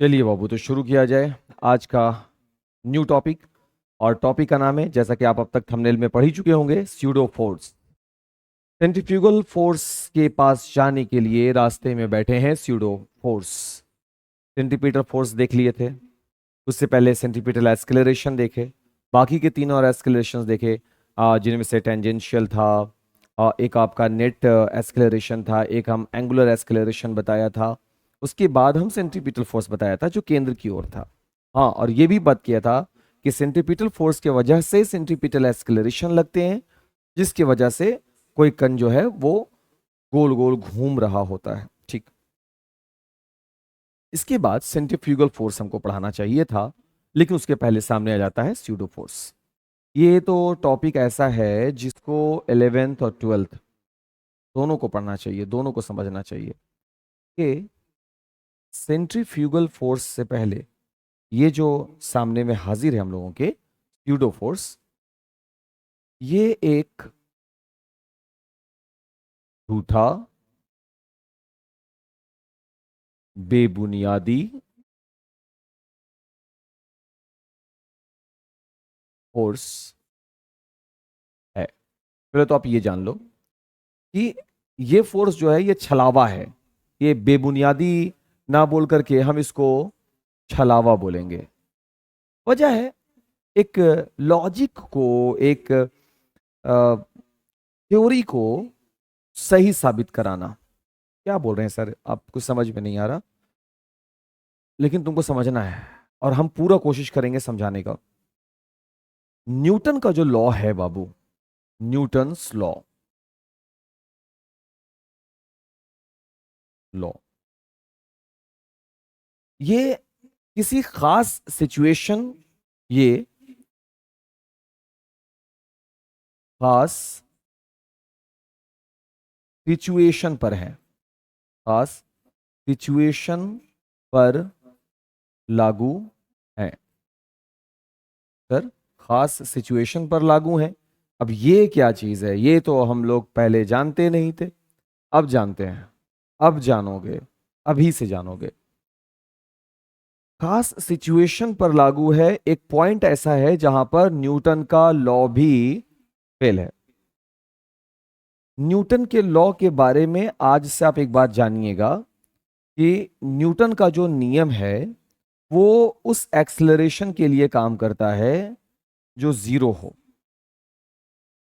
चलिए बाबू, तो शुरू किया जाए आज का न्यू टॉपिक। और टॉपिक का नाम है, जैसा कि आप अब तक थंबनेल में पढ़ ही चुके होंगे, स्यूडो फोर्स। सेंट्रीफ्यूगल फोर्स के पास जाने के लिए रास्ते में बैठे हैं स्यूडो फोर्स। सेंट्रीपिटल फोर्स देख लिए थे, उससे पहले सेंट्रीपिटल एस्केलरेशन देखे, बाकी के तीनों और एस्केलरेशंस देखे, जिनमें से टेंजेंशियल था, एक आपका नेट एस्केलरेशन था, एक हम एंगुलर एस्केलरेशन बताया था। उसके बाद हम सेंट्रीपिटल फोर्स बताया था जो केंद्र की ओर था। हाँ, और ये भी बात किया था कि सेंट्रीपिटल फोर्स के वजह से सेंट्रीपिटल एस्केलरेशन लगते हैं, जिसकी वजह से कोई कण जो है वो गोल गोल घूम रहा होता है। ठीक। इसके बाद सेंट्रीफ्यूगल फोर्स हमको पढ़ाना चाहिए था, लेकिन उसके पहले सामने आ जाता है स्यूडो फोर्स। ये तो टॉपिक ऐसा है जिसको 11th और 12th दोनों को पढ़ना चाहिए, दोनों को समझना चाहिए कि सेंट्रीफ्यूगल फोर्स से पहले ये जो सामने में हाजिर है हम लोगों के स्यूडो फोर्स, ये एक झूठा, बेबुनियादी फोर्स है। पहले तो आप ये जान लो कि ये फोर्स जो है ये छलावा है। ये बेबुनियादी ना बोल करके हम इसको छलावा बोलेंगे। वजह है एक लॉजिक को, एक थ्योरी को सही साबित कराना। क्या बोल रहे हैं सर, आप कुछ समझ में नहीं आ रहा, लेकिन तुमको समझना है और हम पूरा कोशिश करेंगे समझाने का। न्यूटन का जो लॉ है बाबू, न्यूटन्स लॉ, ये किसी खास सिचुएशन, ये खास सिचुएशन पर है, खास सिचुएशन पर लागू है। सर, खास सिचुएशन पर लागू है। अब ये क्या चीज है, ये तो हम लोग पहले जानते नहीं थे, अब जानते हैं। अब जानोगे, अभी से जानोगे। खास सिचुएशन पर लागू है, एक पॉइंट ऐसा है जहां पर न्यूटन का लॉ भी फेल है। न्यूटन के लॉ के बारे में आज से आप एक बात जानिएगा कि न्यूटन का जो नियम है वो उस एक्सलरेशन के लिए काम करता है जो जीरो हो।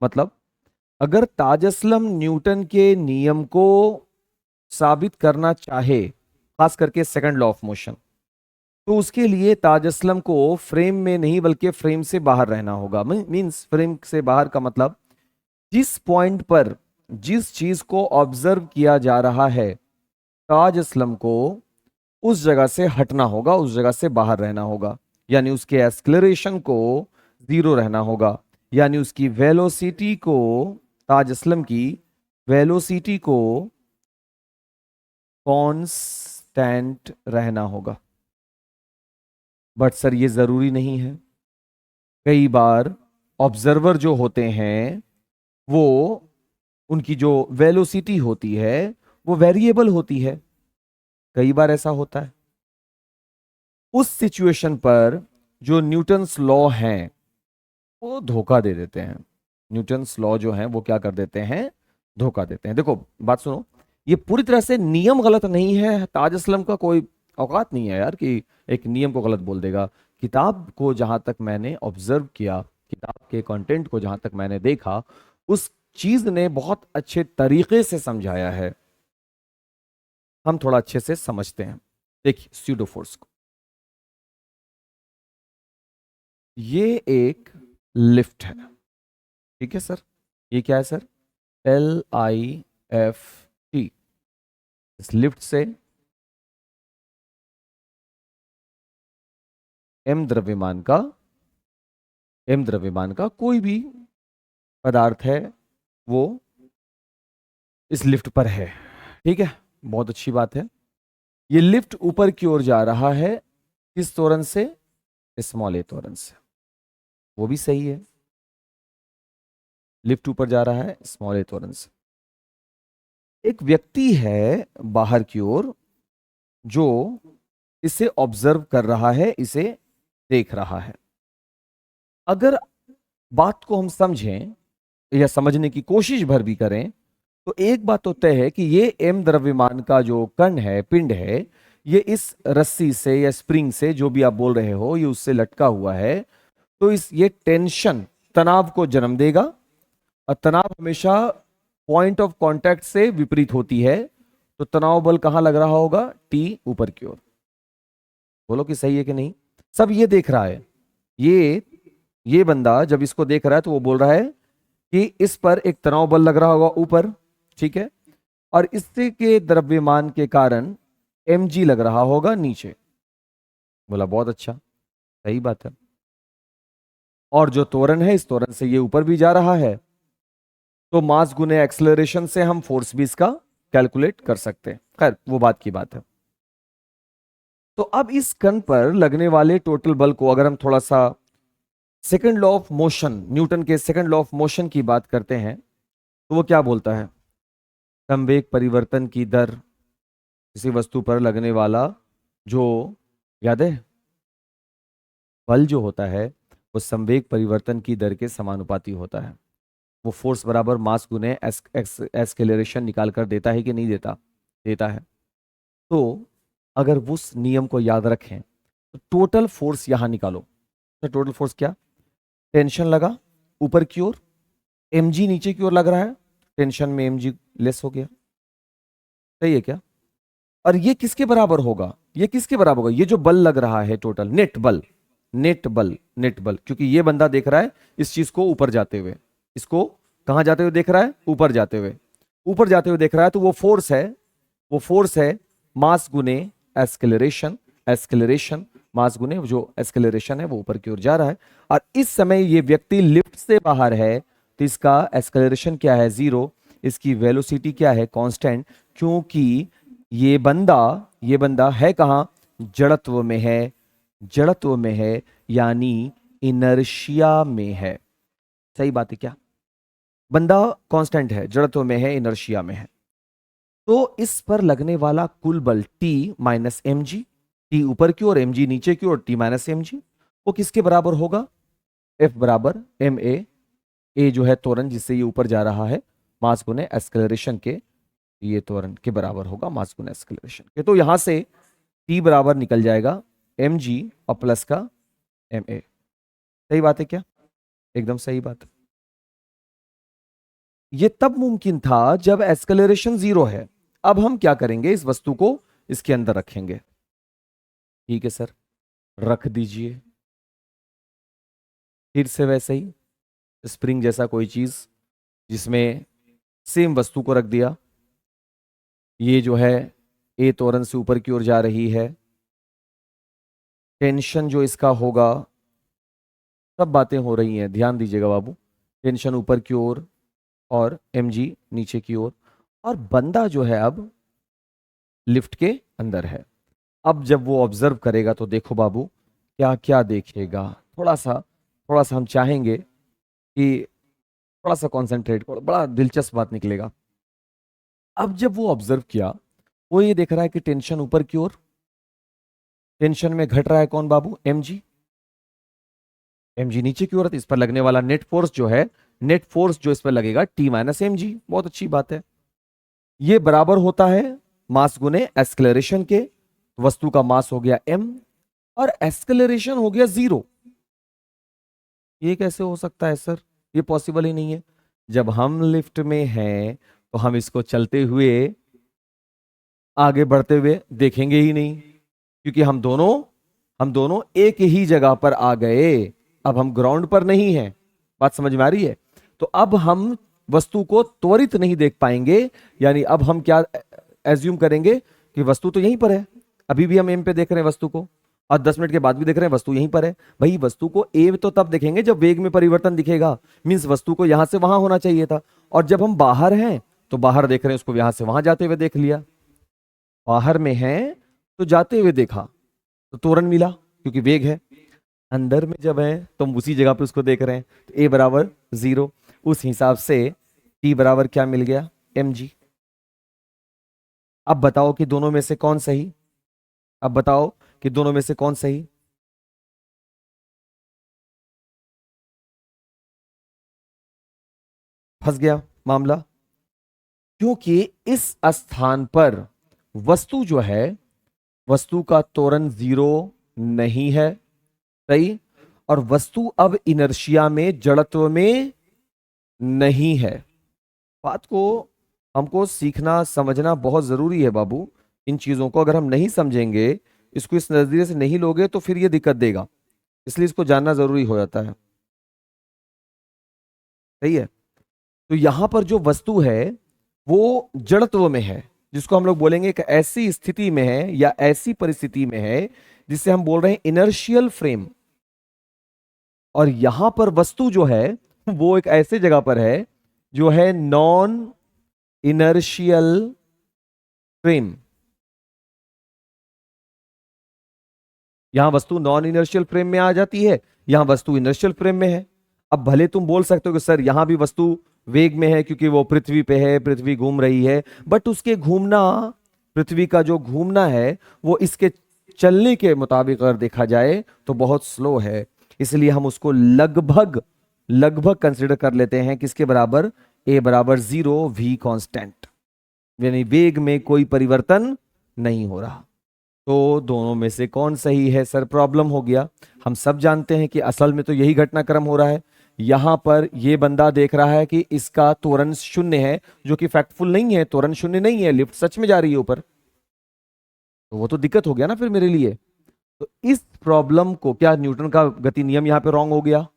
मतलब अगर ताजस्लम न्यूटन के नियम को साबित करना चाहे, खास करके सेकंड लॉ ऑफ मोशन, तो उसके लिए ताजस्लम को फ्रेम में नहीं बल्कि फ्रेम से बाहर रहना होगा। मींस फ्रेम से बाहर का मतलब, जिस पॉइंट पर जिस चीज को ऑब्जर्व किया जा रहा है, ताजस्लम को उस जगह से हटना होगा, उस जगह से बाहर रहना होगा। यानी उसके एक्सलरेशन को जीरो रहना होगा, यानी उसकी वेलोसिटी को, ताजस्लम की वेलोसिटी को कांस्टेंट रहना होगा। बट सर ये जरूरी नहीं है। कई बार ऑब्जर्वर जो होते हैं वो, उनकी जो वेलोसिटी होती है वो वेरिएबल होती है। कई बार ऐसा होता है। उस सिचुएशन पर जो न्यूटन्स लॉ हैं वो धोखा दे देते हैं। न्यूटन्स लॉ जो हैं वो क्या कर देते हैं, धोखा देते हैं। देखो बात सुनो, ये पूरी तरह से नियम गलत नहीं है। ताज असलम का कोई औकात नहीं है यार कि एक नियम को गलत बोल देगा। किताब को जहां तक मैंने ऑब्जर्व किया, किताब के कंटेंट को जहां तक मैंने देखा, उस चीज ने बहुत अच्छे तरीके से समझाया है। हम थोड़ा अच्छे से समझते हैं। देखिए स्यूडो फोर्स को, ये एक लिफ्ट है। ठीक है सर, ये क्या है सर, LIFT। इस लिफ्ट से एम द्रव्यमान का, एम द्रव्यमान का कोई भी पदार्थ है वो इस लिफ्ट पर है। ठीक है, बहुत अच्छी बात है। ये लिफ्ट ऊपर की ओर जा रहा है, किस त्वरण से, स्मॉल ए त्वरण से। वो भी सही है, लिफ्ट ऊपर जा रहा है स्मॉल ए त्वरण से। एक व्यक्ति है बाहर की ओर जो इसे ऑब्जर्व कर रहा है, इसे देख रहा है। अगर बात को हम समझें या समझने की कोशिश भर भी करें तो एक बात तो तय है कि ये एम द्रव्यमान का जो कण है, पिंड है, ये इस रस्सी से या स्प्रिंग से, जो भी आप बोल रहे हो, ये उससे लटका हुआ है। तो ये टेंशन तनाव को जन्म देगा, और तनाव हमेशा पॉइंट ऑफ कांटेक्ट से विपरीत होती है। तो तनाव बल कहां लग रहा होगा? टी ऊपर की ओर। बोलो कि सही है कि नहीं? सब ये देख रहा है। ये बंदा जब इसको देख रहा है तो वो बोल रहा है कि इस पर एक तनाव बल लग रहा होगा ऊपर, ठीक है, और इससे के द्रव्यमान के कारण mg लग रहा होगा नीचे। बोला बहुत अच्छा, सही बात है। और जो त्वरण है, इस त्वरण से ये ऊपर भी जा रहा है, तो मास गुने एक्सेलरेशन से हम फोर्स भी इसका कैलकुलेट कर सकते हैं। खैर वो बात की बात है। तो अब इस कण पर लगने वाले टोटल बल को अगर हम थोड़ा सा second law of motion, Newton के सेकंड लॉ ऑफ मोशन की बात करते हैं, तो वो क्या बोलता है? संवेग परिवर्तन की दर, किसी वस्तु पर लगने वाला जो, याद है, बल जो होता है वो संवेग परिवर्तन की दर के समानुपाती होता है। वो फोर्स बराबर मास गुने एक्सेलरेशन निकाल कर देता है कि नहीं देता? देता है। तो अगर उस नियम को याद रखें तो टोटल फोर्स यहां निकालो। तो टोटल फोर्स क्या? टेंशन लगा ऊपर की ओर, mg नीचे की ओर लग रहा है, टेंशन में mg लेस हो गया। सही है क्या? और ये किसके बराबर होगा? ये किसके बराबर होगा? ये जो बल लग रहा है टोटल, नेट बल, नेट बल, नेट बल, क्योंकि ये बंदा देख रहा है इस चीज को ऊपर जाते हुए, इसको कहां जाते हुए देख रहा है? ऊपर जाते हुए, ऊपर जाते हुए देख रहा है। तो वो फोर्स है, वो फोर्स है मास गुने एस्केलरेशन, एस्केलरेशन मास गुने जो एस्केलरेशन है वो ऊपर की ओर जा रहा है। और इस समय ये व्यक्ति लिफ्ट से बाहर है, तो इसका एस्केलरेशन क्या है? जीरो। इसकी वेलोसिटी क्या है? कांस्टेंट। क्योंकि ये बंदा है कहां? जड़त्व में है, जड़त्व में है, यानी इनर्शिया में है। सही बात है क्या? बंदा कांस्टेंट है, जड़त्व में है, इनर्शिया में है। तो इस पर लगने वाला कुल बल T minus M G, T ऊपर की ओर, mg नीचे की ओर, T माइनस एम जी, वो किसके बराबर होगा? F बराबर ma, ए जो है त्वरण जिससे ये ऊपर जा रहा है, मास गुने एक्सेलरेशन के, ये त्वरण के बराबर होगा मास गुने एक्सेलरेशन के। तो यहां से T बराबर निकल जाएगा mg और प्लस का ma। सही बात है क्या? एकदम सही बात है। ये तब मुमकिन था जब एक्सेलरेशन जीरो है। अब हम क्या करेंगे? इस वस्तु को इसके अंदर रखेंगे। ठीक है सर, रख दीजिए। फिर से वैसे ही स्प्रिंग जैसा कोई चीज जिसमें सेम वस्तु को रख दिया। ये जो है ए त्वरण से ऊपर की ओर जा रही है, टेंशन जो इसका होगा, सब बातें हो रही हैं, ध्यान दीजिएगा बाबू। टेंशन ऊपर की ओर और mg नीचे की ओर, और बंदा जो है अब लिफ्ट के अंदर है। अब जब वो ऑब्जर्व करेगा तो देखो बाबू क्या क्या देखेगा। थोड़ा सा हम चाहेंगे कि थोड़ा सा कॉन्सेंट्रेट करो, बड़ा दिलचस्प बात निकलेगा। अब जब वो ऑब्जर्व किया, वो ये देख रहा है कि टेंशन ऊपर की ओर, टेंशन में घट रहा है कौन बाबू? mg। mg नीचे की ओर, इस पर लगने वाला नेट फोर्स जो है, नेट फोर्स जो इस पर लगेगा T माइनस एम जी। बहुत अच्छी बात है। ये बराबर होता है मास गुने एक्सेलरेशन के। वस्तु का मास हो गया m और एक्सेलरेशन हो गया जीरो। ये कैसे हो सकता है सर? ये पॉसिबल ही नहीं है। जब हम लिफ्ट में हैं तो हम इसको चलते हुए, आगे बढ़ते हुए देखेंगे ही नहीं, क्योंकि हम दोनों एक ही जगह पर आ गए। अब हम ग्राउंड पर नहीं हैं। बात समझ में आ रही है? तो अब हम वस्तु को त्वरित नहीं देख पाएंगे। यानी अब हम क्या एज्यूम करेंगे कि वस्तु तो यहीं पर है। अभी भी हम एम पे देख रहे हैं वस्तु को, और 10 मिनट के बाद भी देख रहे हैं वस्तु यहीं पर है। भाई वस्तु को ए तो तब देखेंगे जब वेग में परिवर्तन दिखेगा, मींस वस्तु को यहां से वहां होना चाहिए था। और जब हम बाहर हैं तो बाहर देख रहे हैं, उसको यहां से वहां जाते हुए देख लिया। बाहर में हैं तो जाते हुए देखा तो त्वरण मिला क्योंकि वेग है। अंदर में जब है तो हम उसी जगह पे उसको देख रहे हैं, तो ए बराबर जीरो। उस हिसाब से टी बराबर क्या मिल गया? mg। अब बताओ कि दोनों में से कौन सही? अब बताओ कि दोनों में से कौन सही? फंस गया मामला, क्योंकि इस स्थान पर वस्तु जो है, वस्तु का त्वरण 0 नहीं है, सही। और वस्तु अब इनर्शिया में, जड़त्व में नहीं है। बात को हमको सीखना समझना बहुत जरूरी है बाबू। इन चीजों को अगर हम नहीं समझेंगे, इसको इस नजरिए से नहीं लोगे, तो फिर ये दिक्कत देगा। इसलिए इसको जानना जरूरी हो जाता है, सही है। तो यहां पर जो वस्तु है वो जड़त्व में है, जिसको हम लोग बोलेंगे एक ऐसी स्थिति में है या ऐसी परिस्थिति में है जिसे हम बोल रहे हैं इनर्शियल फ्रेम। और यहां पर वस्तु जो है वो एक ऐसे जगह पर है जो है नॉन इनर्शियल फ्रेम। यहां वस्तु नॉन इनर्शियल फ्रेम में आ जाती है, यहां वस्तु इनर्शियल फ्रेम में है। अब भले तुम बोल सकते हो कि सर यहां भी वस्तु वेग में है क्योंकि वो पृथ्वी पे है, पृथ्वी घूम रही है, बट उसके घूमना, पृथ्वी का जो घूमना है वो इसके चलने के मुताबिक अगर देखा जाए तो बहुत स्लो है। इसलिए हम उसको लगभग लगभग कंसिडर कर लेते हैं किसके बराबर? ए बराबर 0, वी कांस्टेंट, यानी वेग में कोई परिवर्तन नहीं हो रहा। तो दोनों में से कौन सही है सर? प्रॉब्लम हो गया। हम सब जानते हैं कि असल में तो यही घटनाक्रम हो रहा है। यहां पर ये बंदा देख रहा है कि इसका त्वरण 0 है, जो कि फैक्टफुल नहीं है, त्वरण 0 नहीं है, लिफ्ट सच में जा रही है ऊपर। तो वो तो दिक्कत हो गया ना फिर मेरे लिए। तो इस प्रॉब्लम को, क्या न्यूटन का गति नियम यहां पे रॉन्ग हो गया?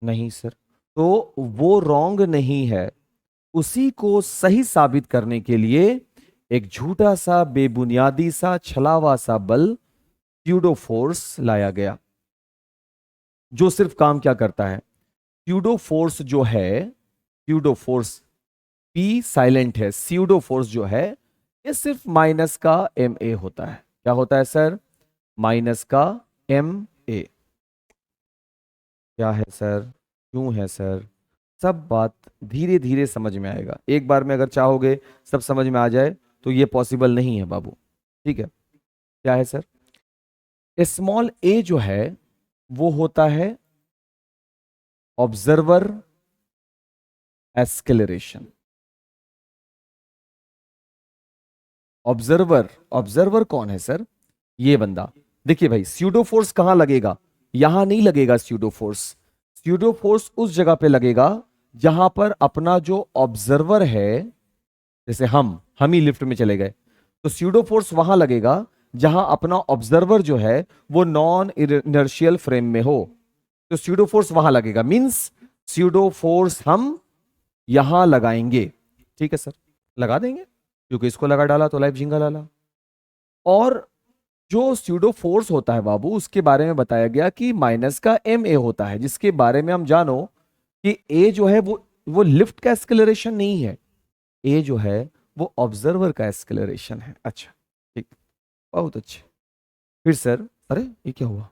नहीं सर। तो वो रॉन्ग नहीं है, उसी को सही साबित करने के लिए एक झूठा सा, बेबुनियादी सा, छलावा सा बल, स्यूडो फोर्स लाया गया, जो सिर्फ काम क्या करता है? स्यूडो फोर्स जो है, स्यूडो फोर्स, पी साइलेंट है, स्यूडो फोर्स जो है ये सिर्फ माइनस का एम ए होता है। क्या होता है सर? माइनस का एम ए। क्या है सर? क्यों है सर? सब बात धीरे धीरे समझ में आएगा। एक बार में अगर चाहोगे सब समझ में आ जाए तो ये पॉसिबल नहीं है बाबू, ठीक है। क्या है सर? स्मॉल ए जो है वो होता है ऑब्जर्वर एक्सेलरेशन। ऑब्जर्वर, ऑब्जर्वर कौन है सर? ये बंदा। देखिए भाई, स्यूडो फोर्स कहां लगेगा? यहां नहीं लगेगा स्यूडो फोर्स। स्यूडो फोर्स उस जगह पे लगेगा जहां पर अपना जो ऑब्जर्वर है, जैसे हम ही लिफ्ट में चले गए, तो स्यूडो फोर्स वहां लगेगा जहां अपना ऑब्जर्वर जो है वो नॉन इनर्शियल फ्रेम में हो। तो स्यूडो फोर्स वहां लगेगा, मींस स्यूडो फोर्स हम यहां लगाएंगे। ठीक है सर, लगा देंगे, क्योंकि इसको लगा डाला तो लाइफ झिंगा डाला। और जो स्यूडो फोर्स होता है बाबू, उसके बारे में बताया गया कि माइनस का एम ए होता है, जिसके बारे में हम जानो कि ए जो है वो लिफ्ट का एक्सेलरेशन नहीं है, ए जो है वो ऑब्जर्वर का एक्सेलरेशन है। अच्छा, ठीक, बहुत अच्छे। फिर सर, अरे ये क्या हुआ?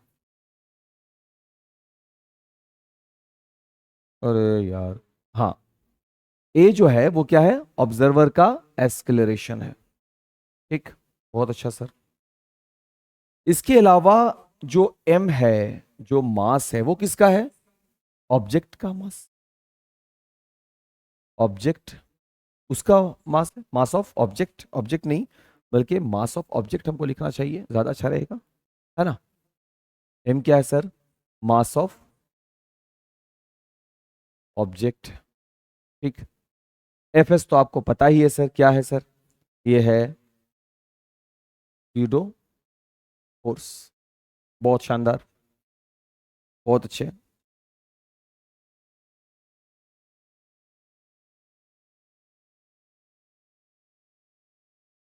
अरे यार, हाँ, ए जो है वो क्या है? ऑब्जर्वर का एक्सेलरेशन है। ठीक, बहुत अच्छा सर। इसके अलावा जो एम है, जो मास है, वो किसका है? ऑब्जेक्ट का मास। ऑब्जेक्ट, उसका मास है, मास ऑफ ऑब्जेक्ट। ऑब्जेक्ट नहीं, बल्कि मास ऑफ ऑब्जेक्ट हमको लिखना चाहिए, ज्यादा अच्छा रहेगा, है ना। एम क्या है सर? Mass of object. ठीक। एफ एस तो आपको पता ही है सर, क्या है सर? ये है स्यूडो फोर्स। बहुत शानदार, बहुत अच्छे।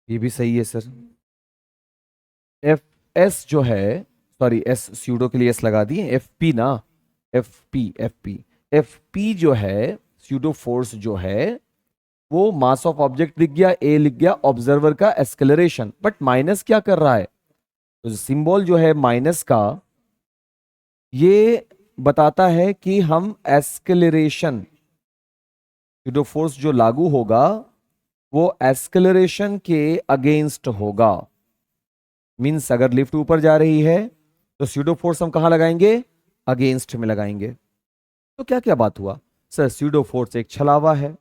ये भी सही है सर। एफ एस जो है, सॉरी, एस स्यूडो के लिए एस लगा दिए, एफ पी ना, F P, F P, F P जो है स्यूडो फोर्स जो है, वो मास ऑफ ऑब्जेक्ट लिख गया, ए लिख गया ऑब्जर्वर का एक्सेलरेशन, बट माइनस क्या कर रहा है? तो सिंबल जो है माइनस का, ये बताता है कि हम एक्सेलरेशन, स्यूडो फोर्स जो लागू होगा वो एक्सेलरेशन के अगेंस्ट होगा। मीन्स अगर लिफ्ट ऊपर जा रही है तो स्यूडो फोर्स हम कहां लगाएंगे? अगेंस्ट में लगाएंगे। तो क्या क्या बात हुआ सर? स्यूडो फोर्स एक छलावा है,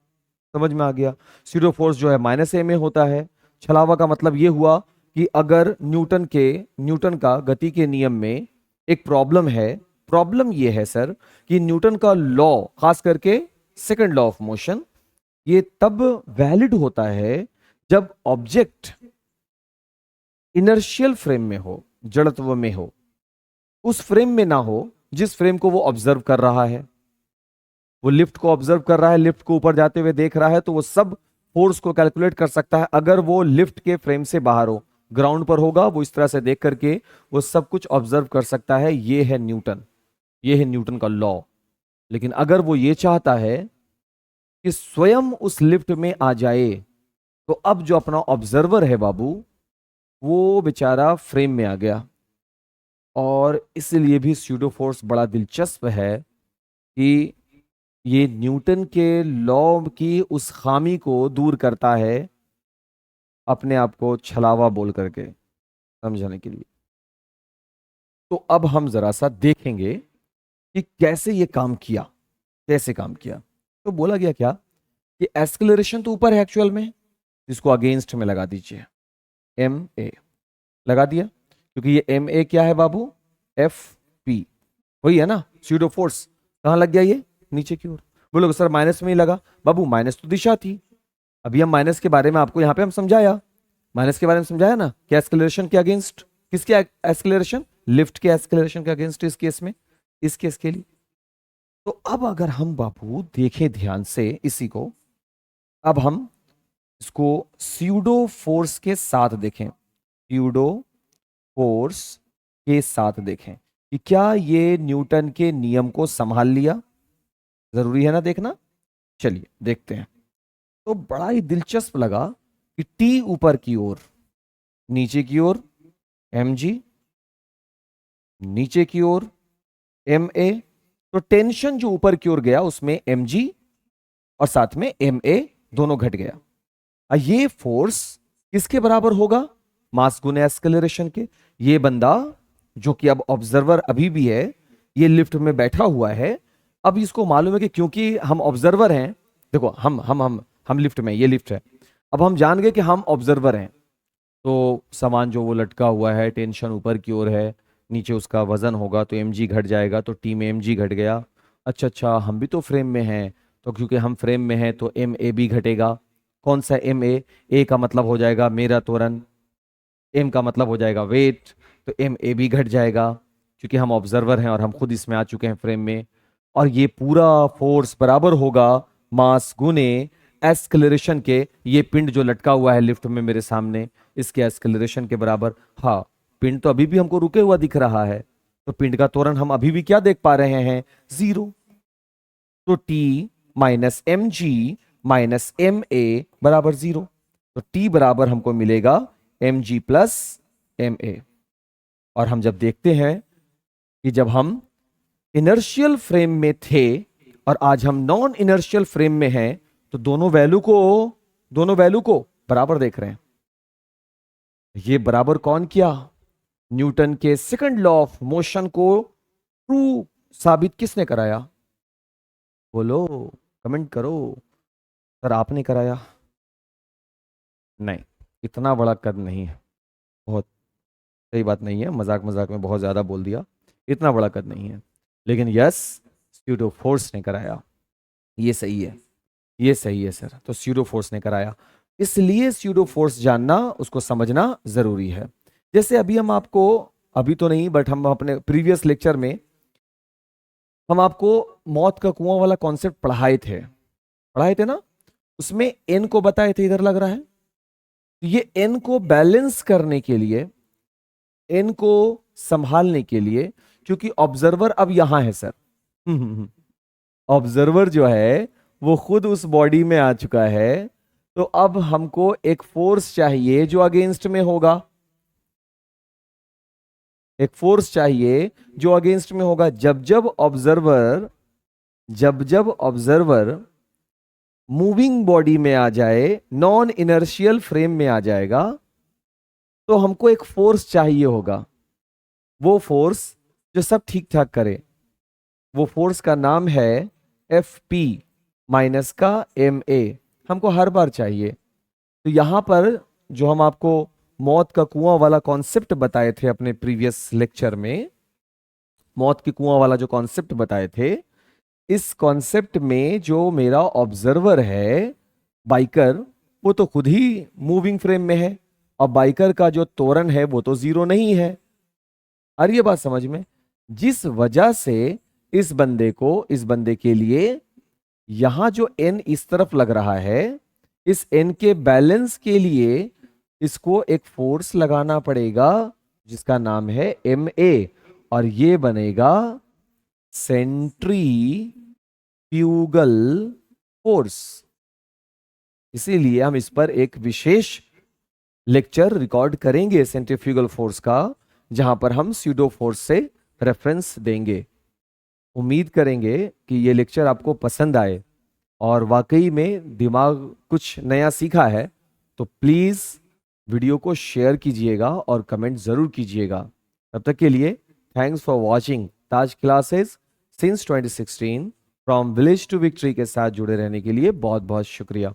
समझ में आ गया। स्यूडो फोर्स जो है माइनस ए में होता है। छलावा का मतलब ये हुआ कि अगर न्यूटन का गति के नियम में एक प्रॉब्लम है। प्रॉब्लम ये है सर कि न्यूटन का लॉ, खास करके सेकंड लॉ ऑफ मोशन, ये तब वैलिड होता है जब ऑब्जेक्ट इनर्शियल फ्रेम में हो, जड़त्व में हो, उस फ्रेम में ना हो जिस फ्रेम को वो ऑब्जर्व कर रहा है। वो लिफ्ट को ऑब्जर्व कर रहा है, लिफ्ट को ऊपर जाते हुए देख रहा है, तो वो सब फोर्स को कैलकुलेट कर सकता है। अगर वो लिफ्ट के फ्रेम से बाहर हो, ग्राउंड पर होगा, वो इस तरह से देख करके वो सब कुछ ऑब्जर्व कर सकता है। ये है न्यूटन, ये है न्यूटन का लॉ। लेकिन अगर वो ये चाहता है कि स्वयं उस लिफ्ट में आ जाए, तो अब जो अपना ऑब्जर्वर है बाबू, वो बेचारा फ्रेम में आ गया। और इसलिए भी स्यूडो फोर्स बड़ा दिलचस्प है कि ये न्यूटन के लॉ की उस खामी को दूर करता है, अपने आप को छलावा बोल करके समझाने के लिए। तो अब हम जरा सा देखेंगे कि कैसे ये काम किया, कैसे काम किया। तो बोला गया क्या कि एक्सेलरेशन तो ऊपर है एक्चुअल में, इसको अगेंस्ट में लगा दीजिए, एम ए लगा दिया। क्योंकि ये एम ए क्या है बाबू? एफ पी, वही है ना। स्यूडो फोर्स कहां लग गया? ये नीचे की ओर। बोलोगे सर माइनस में ही लगा। बाबू माइनस तो दिशा थी, अभी हम माइनस के बारे में आपको यहां पे हम समझाया, माइनस के बारे में समझाया ना कि एक्सेलरेशन के अगेंस्ट। किसके एक्सेलरेशन? लिफ्ट के एक्सेलरेशन के अगेंस्ट इस केस में, इस केस के लिए। तो अब अगर हम बाबू देखें ध्यान से इसी को, अब हम इसको स्यूडो फोर्स के साथ देखें, स्यूडो फोर्स के साथ देखें कि क्या ये न्यूटन के नियम को संभाल लिया। जरूरी है ना देखना। चलिए देखते हैं। तो बड़ा ही दिलचस्प लगा कि टी ऊपर की ओर, नीचे की ओर एम जी, नीचे की ओर एम ए। तो टेंशन जो ऊपर की ओर गया उसमें एम जी और साथ में एम ए दोनों घट गया। ये फोर्स किसके बराबर होगा? मास गुने एक्सेलरेशन के। ये बंदा जो कि अब ऑब्जर्वर अभी भी है, ये लिफ्ट में बैठा हुआ है। अब इसको मालूम है कि क्योंकि हम ऑब्जर्वर हैं, देखो हम लिफ्ट में, ये लिफ्ट है। अब हम जान गए कि हम ऑब्जर्वर हैं, तो सामान जो वो लटका हुआ है, टेंशन ऊपर की ओर है, नीचे उसका वजन होगा तो mg घट जाएगा, तो टी में mg घट गया। अच्छा अच्छा, हम भी तो फ्रेम में हैं, तो क्योंकि हम फ्रेम में हैं तो एम ए भी घटेगा। कौन सा एम ए? ए का मतलब हो जाएगा मेरा त्वरण, एम का मतलब हो जाएगा वेट, तो एम ए भी घट जाएगा क्योंकि हम ऑब्जर्वर हैं और हम खुद इसमें आ चुके हैं फ्रेम में। और ये पूरा फोर्स बराबर होगा मास गुने एक्सेलरेशन के, ये पिंड जो लटका हुआ है लिफ्ट में मेरे सामने, इसके एक्सेलरेशन के बराबर। हाँ, पिंड तो अभी भी हमको रुके हुआ दिख रहा है, तो पिंड का त्वरण हम अभी भी क्या देख पा रहे हैं? 0। तो T minus M G minus M A बराबर 0। तो टी बराबर हमको मिलेगा M G plus M A. और हम जब देखते हैं कि जब हम इनर्शियल फ्रेम में थे और आज हम नॉन इनर्शियल फ्रेम में हैं, तो दोनों वैल्यू को बराबर देख रहे हैं। ये बराबर कौन किया? न्यूटन के सेकंड लॉ ऑफ मोशन को ट्रू साबित किसने कराया? बोलो, कमेंट करो। सर आपने कराया? नहीं, इतना बड़ा कद नहीं है, बहुत सही बात नहीं है, मजाक मजाक में बहुत ज्यादा बोल दिया, इतना बड़ा कद नहीं है। लेकिन यस, स्यूडो फोर्स ने कराया, ये सही है, ये सही है सर। तो स्यूडो फोर्स ने कराया, इसलिए स्यूडो फोर्स जानना, उसको समझना जरूरी है। जैसे अभी हम आपको, अभी तो नहीं बट हम अपने प्रीवियस लेक्चर में हम आपको मौत का कुआं वाला कॉन्सेप्ट पढ़ाए थे ना। उसमें एन को बताए थे, इधर लग रहा है। तो ये एन को बैलेंस करने के लिए, एन को संभालने के लिए, क्योंकि ऑब्जर्वर अब यहां है सर। ऑब्जर्वर जो है वो खुद उस बॉडी में आ चुका है, तो अब हमको एक फोर्स चाहिए जो अगेंस्ट में होगा, एक फोर्स चाहिए जो अगेंस्ट में होगा। जब जब ऑब्जर्वर मूविंग बॉडी में आ जाए, नॉन इनर्शियल फ्रेम में आ जाएगा, तो हमको एक फोर्स चाहिए होगा, वो फोर्स जो सब ठीक ठाक करे। वो फोर्स का नाम है एफ पी माइनस का एम ए, हमको हर बार चाहिए। तो यहां पर जो हम आपको मौत का कुआं वाला कॉन्सेप्ट बताए थे अपने प्रीवियस लेक्चर में, मौत के कुआं वाला जो कॉन्सेप्ट बताए थे, इस कॉन्सेप्ट में जो मेरा ऑब्जर्वर है बाइकर, वो तो खुद ही मूविंग फ्रेम में है, और बाइकर का जो त्वरण है वो तो जीरो नहीं है। आ रही है बात समझ में? जिस वजह से इस बंदे के लिए यहां जो एन इस तरफ लग रहा है, इस एन के बैलेंस के लिए इसको एक फोर्स लगाना पड़ेगा जिसका नाम है एम ए, और ये बनेगा सेंट्रीफ्यूगल फोर्स। इसीलिए हम इस पर एक विशेष लेक्चर रिकॉर्ड करेंगे सेंट्रीफ्यूगल फोर्स का, जहां पर हम स्यूडो फोर्स से रेफरेंस देंगे। उम्मीद करेंगे कि ये लेक्चर आपको पसंद आए और वाकई में दिमाग कुछ नया सीखा है। तो प्लीज वीडियो को शेयर कीजिएगा और कमेंट जरूर कीजिएगा। तब तक के लिए thanks for watching Taj classes since 2016 from village to victory के साथ जुड़े रहने के लिए बहुत बहुत शुक्रिया।